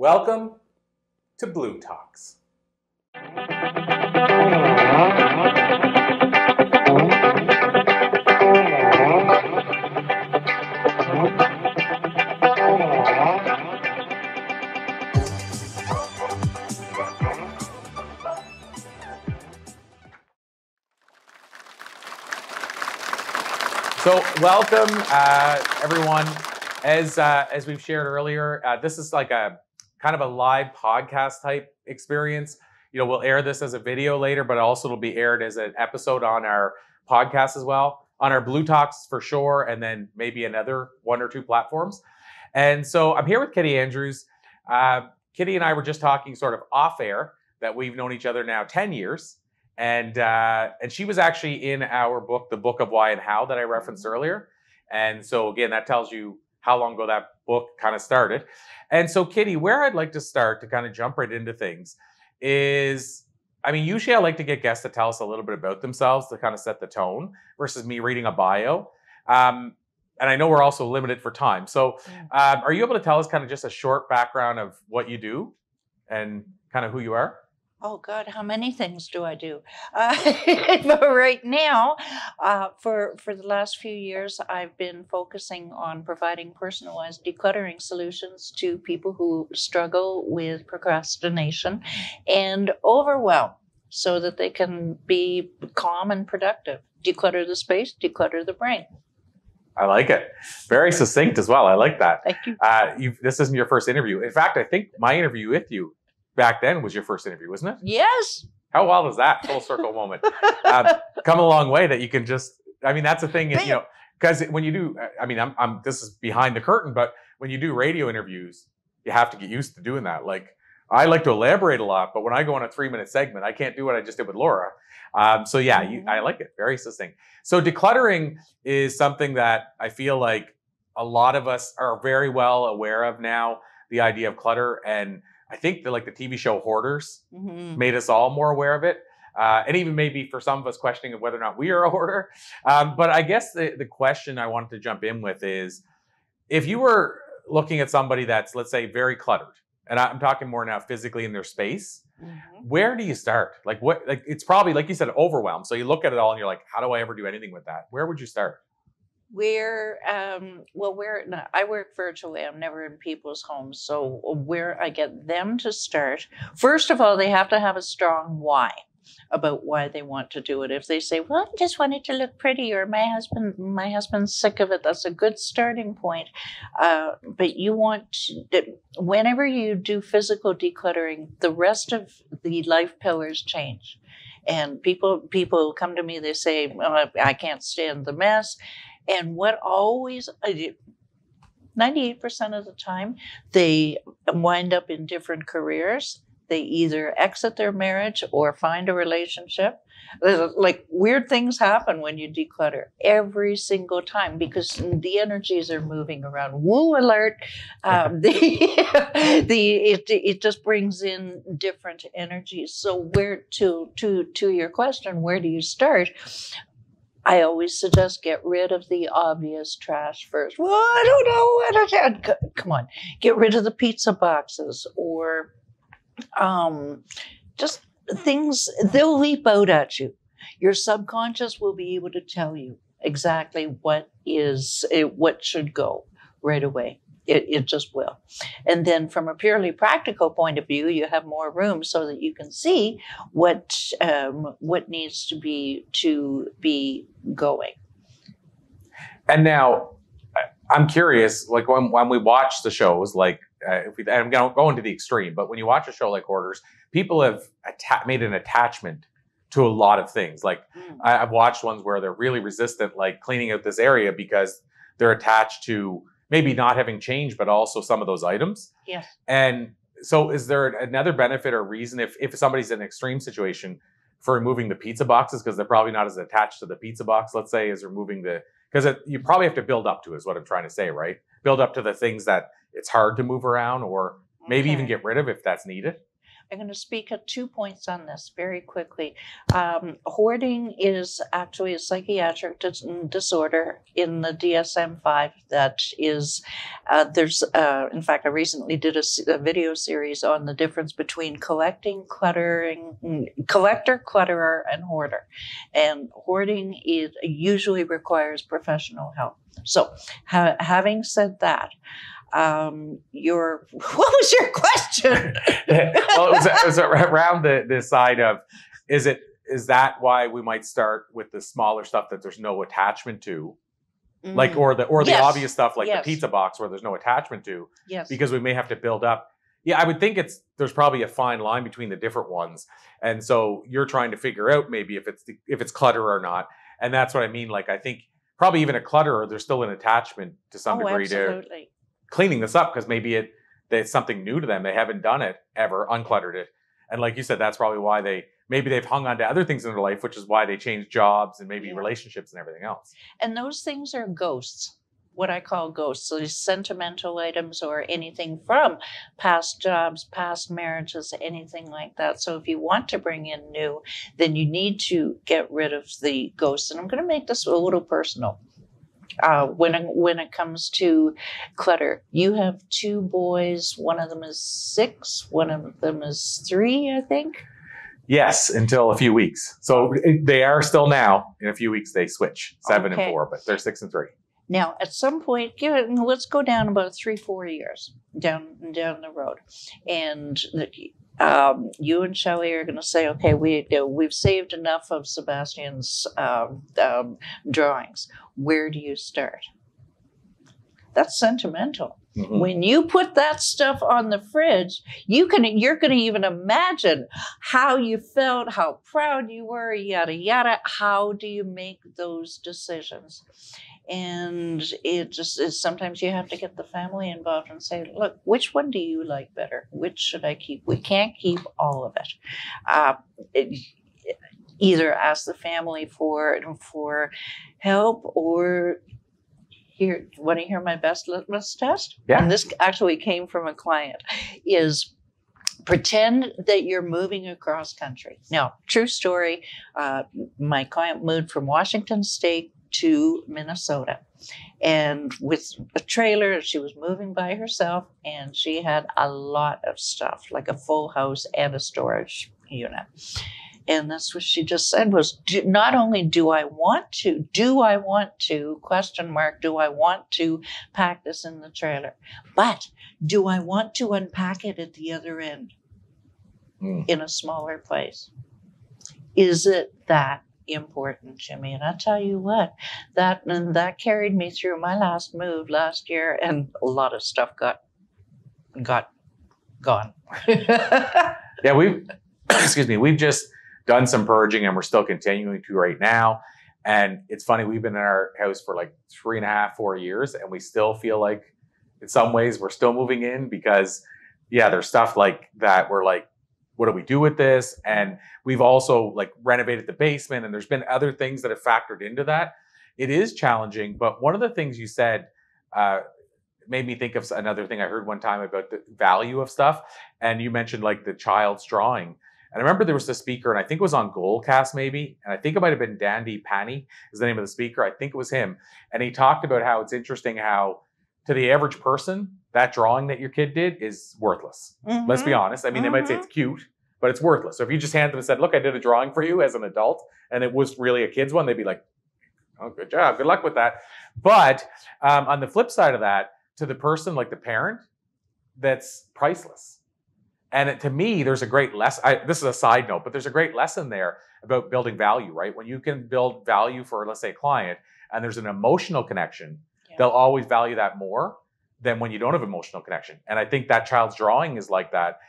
Welcome to Blue Talks. So welcome, everyone. As we've shared earlier, this is like a kind of a live podcast type experience. You know, we'll air this as a video later, but also it'll be aired as an episode on our podcast as well, on our Blue Talks for sure, and then maybe another one or two platforms. And so I'm here with Kitti Andrews. Kitti and I were just talking sort of off air that we've known each other now 10 years. And she was actually in our book, The Book of Why and How, that I referenced earlier. And so again, that tells you how long ago that book kind of started. And so Kitti, where I'd like to start to kind of jump right into things is, I mean, usually I like to get guests to tell us a little bit about themselves to kind of set the tone versus me reading a bio. And I know we're also limited for time. So are you able to tell us kind of just a short background of what you do and kind of who you are? Oh, God, how many things do I do? But right now, for the last few years, I've been focusing on providing personalized decluttering solutions to people who struggle with procrastination and overwhelm so that they can be calm and productive. Declutter the space, declutter the brain. I like it. Very succinct as well. I like that. Thank you. This isn't your first interview. In fact, I think my interview with you back then was your first interview, wasn't it? Yes. How wild is that? Full circle moment. Come a long way that you can just, I mean, that's the thing, you know, because when you do, I mean, this is behind the curtain, but when you do radio interviews, you have to get used to doing that. Like, I like to elaborate a lot, but when I go on a 3-minute segment, I can't do what I just did with Laura. So yeah, I like it. Very succinct. So decluttering is something that I feel like a lot of us are very well aware of now, the idea of clutter. And I think that like the TV show Hoarders made us all more aware of it. And even maybe for some of us questioning whether or not we are a hoarder. But I guess the question I wanted to jump in with is, if you were looking at somebody that's, let's say, very cluttered, and I'm talking more now physically in their space, where do you start? Like it's probably, like you said, overwhelm. So you look at it all and you're like, how do I ever do anything with that? Where would you start? I work virtually. I'm never in people's homes. So where I get them to start, first of all, they have to have a strong why about why they want to do it. If they say, well, I just want it to look pretty, or my husband's sick of it, that's a good starting point. But you want whenever you do physical decluttering, the rest of the life pillars change. And people come to me, they say, well, I can't stand the mess. And what always, 98% of the time, they wind up in different careers. They either exit their marriage or find a relationship. Like weird things happen when you declutter every single time because the energies are moving around. Woo alert! It just brings in different energies. So where to your question, where do you start? I always suggest get rid of the obvious trash first. Well, I don't know. Come on. Get rid of the pizza boxes or just things, they'll leap out at you. Your subconscious will be able to tell you exactly what should go right away. It just will. And then from a purely practical point of view, you have more room so that you can see what needs to be going. And now I'm curious, like when we watch the shows, like I'm going to go into the extreme, but when you watch a show like Hoarders, people have made an attachment to a lot of things. Like I've watched ones where they're really resistant, like cleaning out this area because they're attached to maybe not having changed, but also some of those items. Yes. And so is there another benefit or reason if somebody's in an extreme situation for removing the pizza boxes, because they're probably not as attached to the pizza box, let's say, as removing because you probably have to build up to is what I'm trying to say, right? Build up to the things that it's hard to move around or maybe even get rid of if that's needed. I'm going to speak at 2 points on this very quickly. Hoarding is actually a psychiatric disorder in the DSM-5 that is, in fact, I recently did a video series on the difference between collector, clutterer, and hoarder. And hoarding usually requires professional help. So having said that, what was your question? Well, it was around the side of, is that why we might start with the smaller stuff that there's no attachment to, like, or the Yes. obvious stuff like Yes. the pizza box where there's no attachment to, Yes. because we may have to build up. Yeah, I would think there's probably a fine line between the different ones, and so you're trying to figure out maybe if it's clutter or not, and that's what I mean. Like, I think probably even a clutterer, there's still an attachment to some degree absolutely. to cleaning this up, because maybe it's something new to them. They haven't done it ever, uncluttered it. And like you said, that's probably why they've hung on to other things in their life, which is why they changed jobs and maybe relationships and everything else. And those things are ghosts, what I call ghosts. So these sentimental items or anything from past jobs, past marriages, anything like that. So if you want to bring in new, then you need to get rid of the ghosts. And I'm going to make this a little personal. When it comes to clutter, you have 2 boys. One of them is 6. One of them is 3, I think. Yes, until a few weeks. So they are still now. In a few weeks, they switch 7 and 4, but they're 6 and 3. Now, at some point, let's go down about 3-4 years down the road, and you and Shelley are going to say, okay, we've saved enough of Sebastian's drawings. Where do you start? That's sentimental. Mm-hmm. When you put that stuff on the fridge, you're going to even imagine how you felt, how proud you were, yada yada. How do you make those decisions? And it just is, sometimes you have to get the family involved and say, look, which one do you like better? Which should I keep? We can't keep all of it. Either ask the family for help, or here, want to hear my best litmus test? Yeah. And this actually came from a client, is pretend that you're moving across country. Now, true story, my client moved from Washington State to Minnesota, and with a trailer. She was moving by herself, and she had a lot of stuff, like a full house and a storage unit. And that's what she just said was, not only do I want to, do I want to pack this in the trailer, but do I want to unpack it at the other end in a smaller place? Is it that important, Jimmy? And I tell you what, that carried me through my last move last year, and a lot of stuff got gone. Yeah, we've just done some purging, and we're still continuing to right now. And it's funny, we've been in our house for like 3.5, 4 years, and we still feel like in some ways we're still moving in, because there's stuff like that. We're like, what do we do with this? And we've also like renovated the basement, and there's been other things that have factored into that. It is challenging, but one of the things you said made me think of another thing I heard one time about the value of stuff. And you mentioned like the child's drawing. And I remember there was a speaker, and I think it was on Goldcast maybe, and I think it might have been Dandy Pani is the name of the speaker. I think it was him. And he talked about how it's interesting how to the average person, that drawing that your kid did is worthless. Mm-hmm. Let's be honest. I mean, they might say it's cute, but it's worthless. So if you just hand them and said, look, I did a drawing for you as an adult, and it was really a kid's one, they'd be like, oh, good job. Good luck with that. But on the flip side of that, to the person, like the parent, that's priceless. And to me, there's a great lesson. This is a side note, but there's a great lesson there about building value, right? When you can build value for, let's say, a client, and there's an emotional connection, they'll always value that more than when you don't have emotional connection. And I think that child's drawing is like that.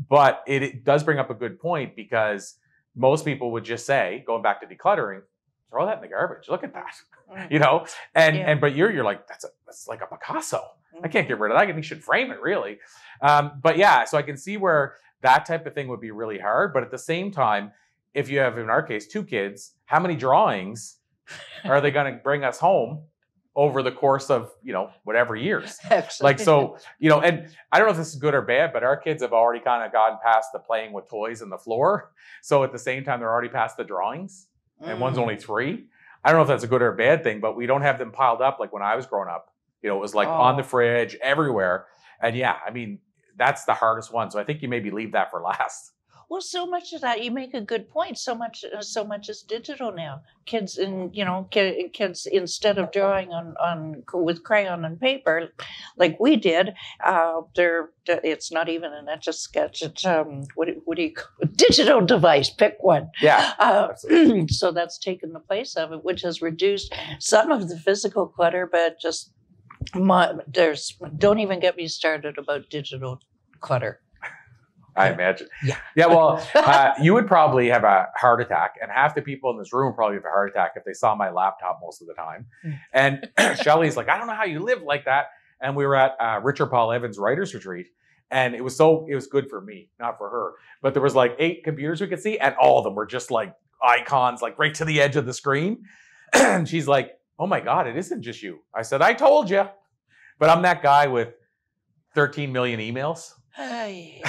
But it does bring up a good point, because most people would just say, going back to decluttering, throw that in the garbage. Look at that, but you're like, that's like a Picasso. I can't get rid of that. You should frame it, really. So I can see where that type of thing would be really hard. But at the same time, if you have, in our case, 2 kids, how many drawings are they going to bring us home over the course of, whatever years. Excellent. Like, so, and I don't know if this is good or bad, but our kids have already kind of gotten past the playing with toys and the floor. So at the same time, they're already past the drawings, and one's only 3. I don't know if that's a good or a bad thing, but we don't have them piled up like when I was growing up. It was like on the fridge, everywhere. And yeah, I mean, that's the hardest one. So I think you maybe leave that for last. Well, so much of that, you make a good point. So much is digital now. Kids kids instead of drawing on with crayon and paper, like we did, it's not even an Etch a Sketch. It's what do you call it? Digital device? Pick one. Yeah. So that's taken the place of it, which has reduced some of the physical clutter, but just don't even get me started about digital clutter. I imagine. Yeah. Well, you would probably have a heart attack, and half the people in this room probably have a heart attack if they saw my laptop most of the time. And Shelley's like, I don't know how you live like that. And we were at Richard Paul Evans' writer's retreat, and it was good for me, not for her. But there was like 8 computers we could see, and all of them were just like icons, like right to the edge of the screen. And she's like, oh my God, it isn't just you. I said, I told you. But I'm that guy with 13 million emails. Hey.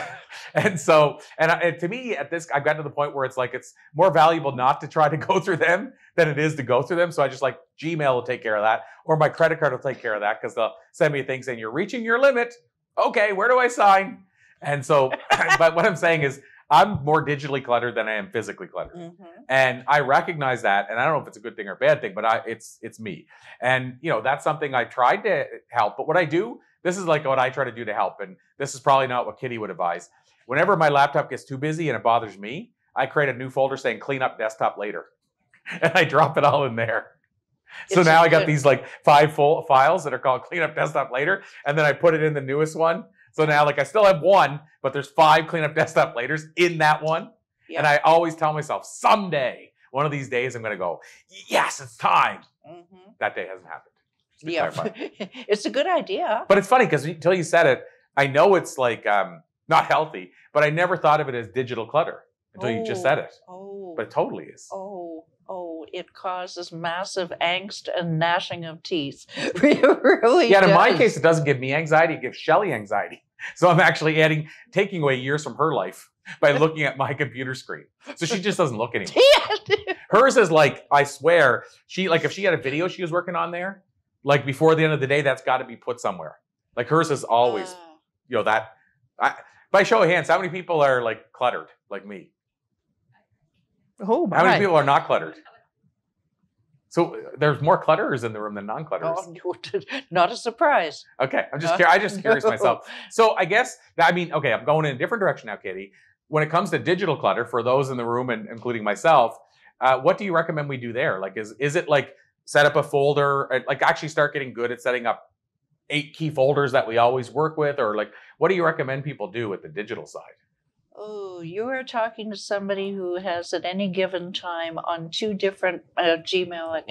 And so, and to me, I've gotten to the point where it's like, it's more valuable not to try to go through them than it is to go through them. So I just like, Gmail will take care of that, or my credit card will take care of that, because they'll send me a thing saying, you're reaching your limit. Okay, where do I sign? And so, but what I'm saying is, I'm more digitally cluttered than I am physically cluttered. Mm-hmm. And I recognize that. And I don't know if it's a good thing or a bad thing, but it's me. And, that's something I tried to help. But what I do, this is like what I try to do to help. And this is probably not what Kitti would advise. Whenever my laptop gets too busy and it bothers me, I create a new folder saying clean up desktop later. And I drop it all in there. So now I got these like 5 full files that are called clean up desktop later. And then I put it in the newest one. So now like I still have 1, but there's 5 clean up desktop laters in that one. Yeah. And I always tell myself, someday, one of these days, I'm going to go, yes, it's time. Mm-hmm. That day hasn't happened. Yeah, it's a good idea. But it's funny because until you said it, I know it's like not healthy, but I never thought of it as digital clutter until you just said it. Oh, but it totally is. It causes massive angst and gnashing of teeth. It really does. In my case, it doesn't give me anxiety. It gives Shelley anxiety. So I'm actually taking away years from her life by looking at my computer screen. So she just doesn't look anymore. Hers is like, I swear, if she had a video she was working on there, like before the end of the day, that's got to be put somewhere. Like hers is always, by show of hands, how many people are like cluttered like me? Oh, my. How many people are not cluttered? So there's more clutterers in the room than non-clutterers. Oh, not a surprise. Okay, I'm just curious myself. So I guess, okay, I'm going in a different direction now, Kitti. When it comes to digital clutter, for those in the room and including myself, what do you recommend we do there? Like, is it like set up a folder, like actually start getting good at setting up 8 key folders that we always work with, or like, what do you recommend people do with the digital side? Oh, you are talking to somebody who has at any given time on 2 different Gmail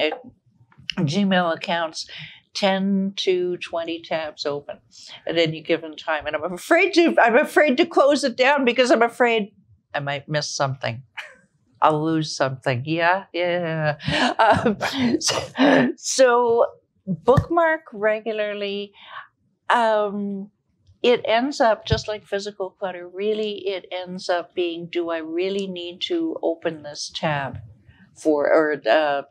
accounts 10 to 20 tabs open at any given time, and I'm afraid to close it down because I'm afraid I might miss something. I'll lose something. Yeah. So bookmark regularly. It ends up just like physical clutter. Really, it ends up being, do I really need to open this tab for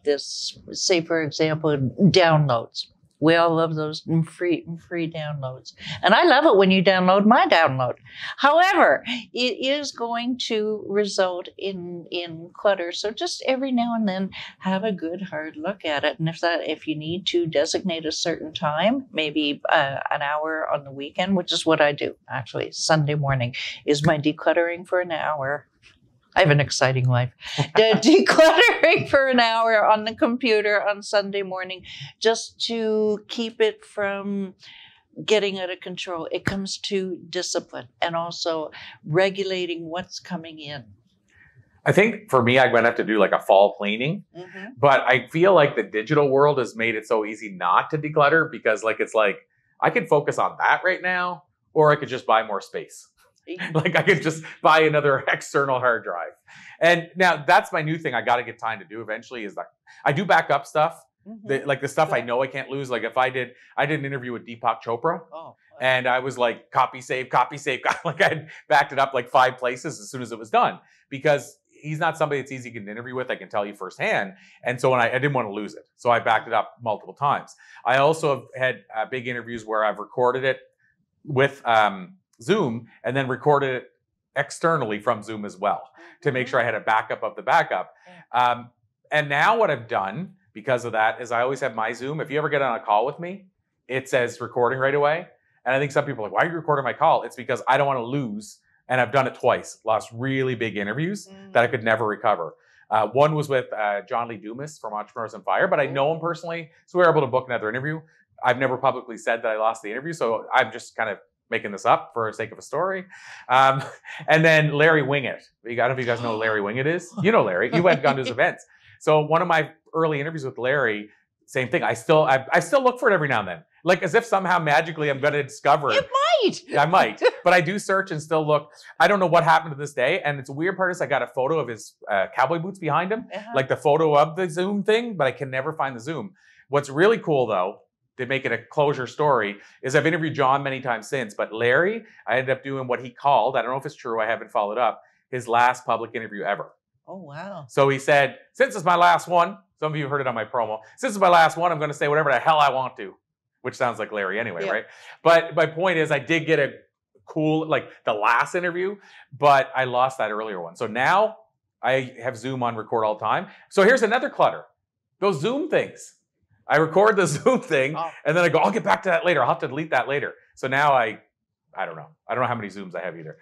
this, say, for example, downloads. We all love those free downloads. And I love it when you download my download. However, it is going to result in clutter. So just every now and then have a good hard look at it. And if you need to designate a certain time, maybe an hour on the weekend, which is what I do actually. Sunday morning is my decluttering for an hour. I have an exciting life. Decluttering for an hour on the computer on Sunday morning just to keep it from getting out of control. It comes to discipline and also regulating what's coming in. I think for me, I'm going to have to do like a fall cleaning, but I feel like the digital world has made it so easy not to declutter because it's like I could focus on that right now, or I could just buy more space. Like I could just buy another external hard drive. And now that's my new thing I got to get time to do eventually is that I do back up stuff. Like the stuff I Good. know I can't lose. Like if I did an interview with Deepak Chopra, Oh. and I was like, copy save. Like I backed it up like 5 places as soon as it was done, because he's not somebody that's easy to get an interview with. I can tell you firsthand. And so I didn't want to lose it. So I backed it up multiple times. I also have had big interviews where I've recorded it with Zoom and then recorded it externally from Zoom as well to make sure I had a backup of the backup. And now what I've done because of that is I always have my Zoom. If you ever get on a call with me, it says recording right away. And I think some people are like, why are you recording my call? It's because I don't want to lose. And I've done it twice, lost really big interviews that I could never recover. One was with John Lee Dumas from Entrepreneurs on Fire, but I know him personally, so we were able to book another interview. I've never publicly said that I lost the interview, so I'm just kind of making this up for the sake of a story. And then Larry Winget. I don't know if you guys know who Larry Winget is. You know Larry. You went gone to his events. So one of my early interviews with Larry, same thing. I still look for it every now and then, like as if somehow magically I'm going to discover it. I might, but I do search and still look. I don't know what happened to this day. And it's a weird part is I got a photo of his cowboy boots behind him, like the photo of the Zoom thing, but I can never find the Zoom. What's really cool though, to make it a closure story, is I've interviewed John many times since, but Larry, I ended up doing what he called, I don't know if it's true, I haven't followed up, his last public interview ever. Oh, wow. So he said, since it's my last one, some of you heard it on my promo, since it's my last one, I'm going to say whatever the hell I want to. Which sounds like Larry anyway, right? But my point is I did get a cool, like the last interview, but I lost that earlier one. So now I have Zoom on record all the time. So here's another clutter. Those Zoom things. I record the Zoom thing and then I go, I'll get back to that later. I'll have to delete that later. So now I don't know. I don't know how many Zooms I have either.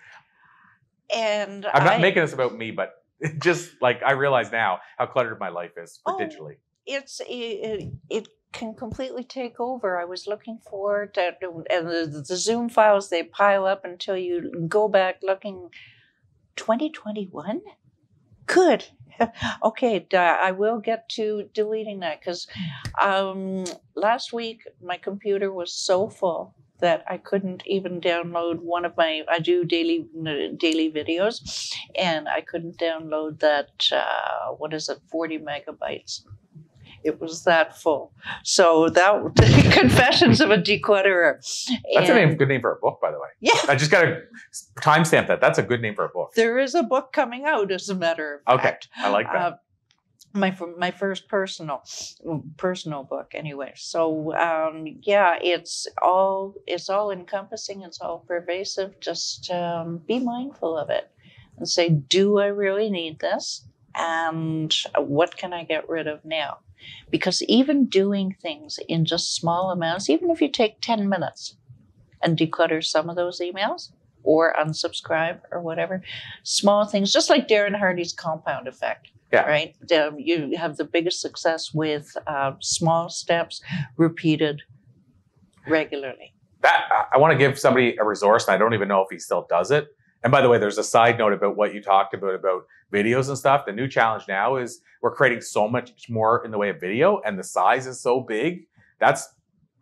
And I'm not making this about me, but just like I realize now how cluttered my life is for digitally. It can completely take over. I was looking for it, and the Zoom files, they pile up until you go back looking. 2021? Good. Okay, I will get to deleting that because last week my computer was so full that I couldn't even download one of my, I do daily videos, and I couldn't download that, 40 megabytes. It was that full. So that Confessions of a Declutterer. That's a good name for a book, by the way. Yeah. I just got to timestamp that. That's a good name for a book. There is a book coming out, as a matter of fact. Okay, I like that. My first personal book, anyway. So it's all encompassing. It's all pervasive. Just be mindful of it and say, do I really need this? And what can I get rid of now? Because even doing things in just small amounts, even if you take 10 minutes and declutter some of those emails or unsubscribe or whatever, small things, just like Darren Hardy's compound effect, right? You have the biggest success with small steps repeated regularly. I want to give somebody a resource, and I don't even know if he still does it. And by the way, there's a side note about what you talked about videos and stuff. The new challenge now is we're creating so much more in the way of video, and the size is so big. That's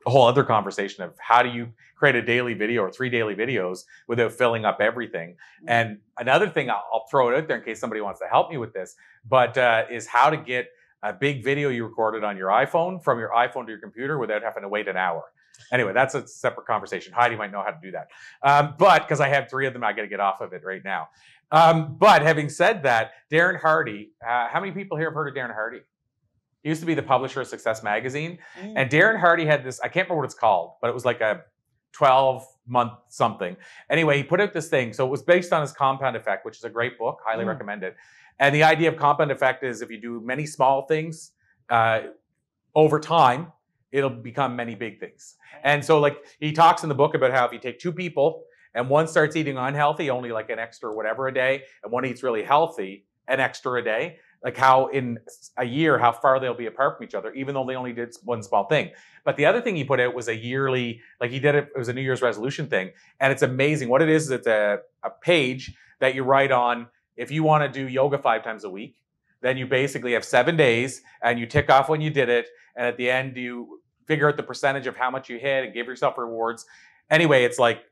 a whole other conversation of how do you create a daily video or 3 daily videos without filling up everything. And another thing, I'll throw it out there in case somebody wants to help me with this, but is how to get a big video you recorded on your iPhone from your iPhone to your computer without having to wait an hour. Anyway, that's a separate conversation. Heidi might know how to do that. But because I have 3 of them, I got to get off of it right now. But having said that, Darren Hardy, how many people here have heard of Darren Hardy? He used to be the publisher of Success Magazine. And Darren Hardy had this, I can't remember what it's called, but it was like a 12-month something. Anyway, he put out this thing. So it was based on his compound effect, which is a great book, highly recommend it. And the idea of compound effect is if you do many small things over time, it'll become many big things. And so like he talks in the book about how if you take 2 people and one starts eating unhealthy, only like an extra whatever a day, and one eats really healthy, an extra a day, like how in a year, how far they'll be apart from each other, even though they only did one small thing. But the other thing he put out was a yearly, like he did it was a New Year's resolution thing. And it's amazing. What it is it's a page that you write on if you want to do yoga 5 times a week, then you basically have 7 days and you tick off when you did it. And at the end, you figure out the percentage of how much you hit and give yourself rewards. Anyway, it's like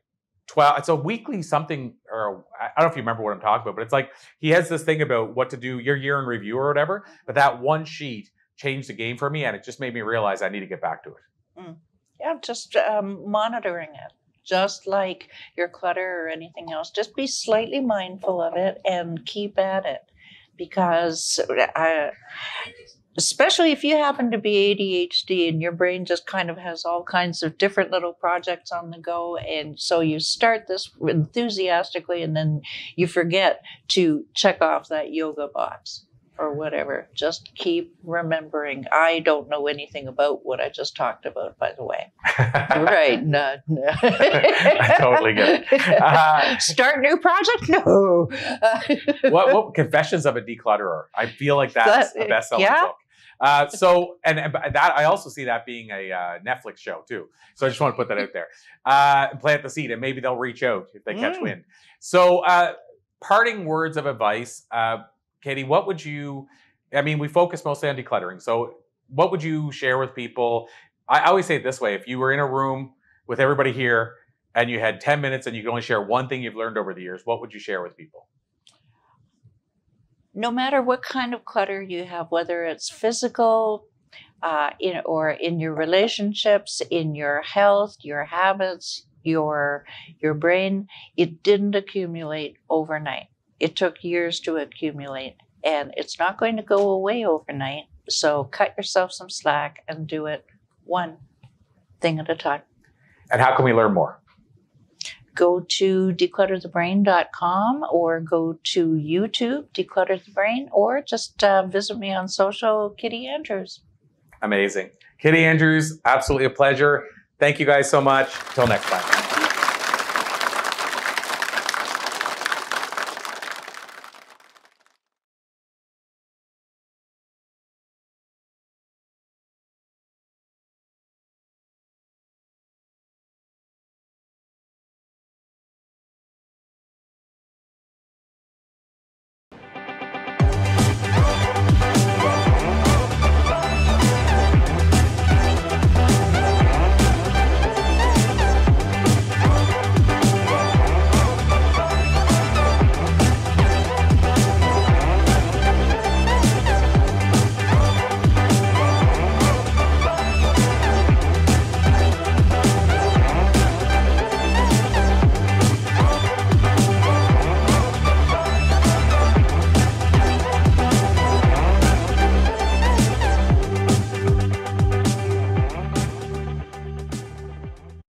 12, it's a weekly something, or I don't know if you remember what I'm talking about, but it's like he has this thing about what to do, your year in review or whatever. But that one sheet changed the game for me, and it just made me realize I need to get back to it. Yeah, just monitoring it. Just like your clutter or anything else, just be slightly mindful of it and keep at it. Because especially if you happen to be ADHD and your brain just kind of has all kinds of different little projects on the go, and so you start this enthusiastically and then you forget to check off that yoga box or whatever. Just keep remembering. I don't know anything about what I just talked about, by the way. Right. No. I totally get it. Start new project? No. What Confessions of a Declutterer? I feel like that's a best-selling book. So that I also see that being a Netflix show too. So I just want to put that out there. Plant the seed, and maybe they'll reach out if they catch wind. So parting words of advice, Kitti, what would you, I mean, we focus mostly on decluttering. So what would you share with people? I always say it this way: if you were in a room with everybody here and you had 10 minutes and you could only share one thing you've learned over the years, what would you share with people? No matter what kind of clutter you have, whether it's physical, or in your relationships, in your health, your habits, your brain, it didn't accumulate overnight. It took years to accumulate, and it's not going to go away overnight. So cut yourself some slack and do it one thing at a time. And how can we learn more? Go to declutterthebrain.com or go to YouTube, Declutter the Brain, or just visit me on social, Kitti Andrews. Amazing. Kitti Andrews, absolutely a pleasure. Thank you guys so much. Till next time.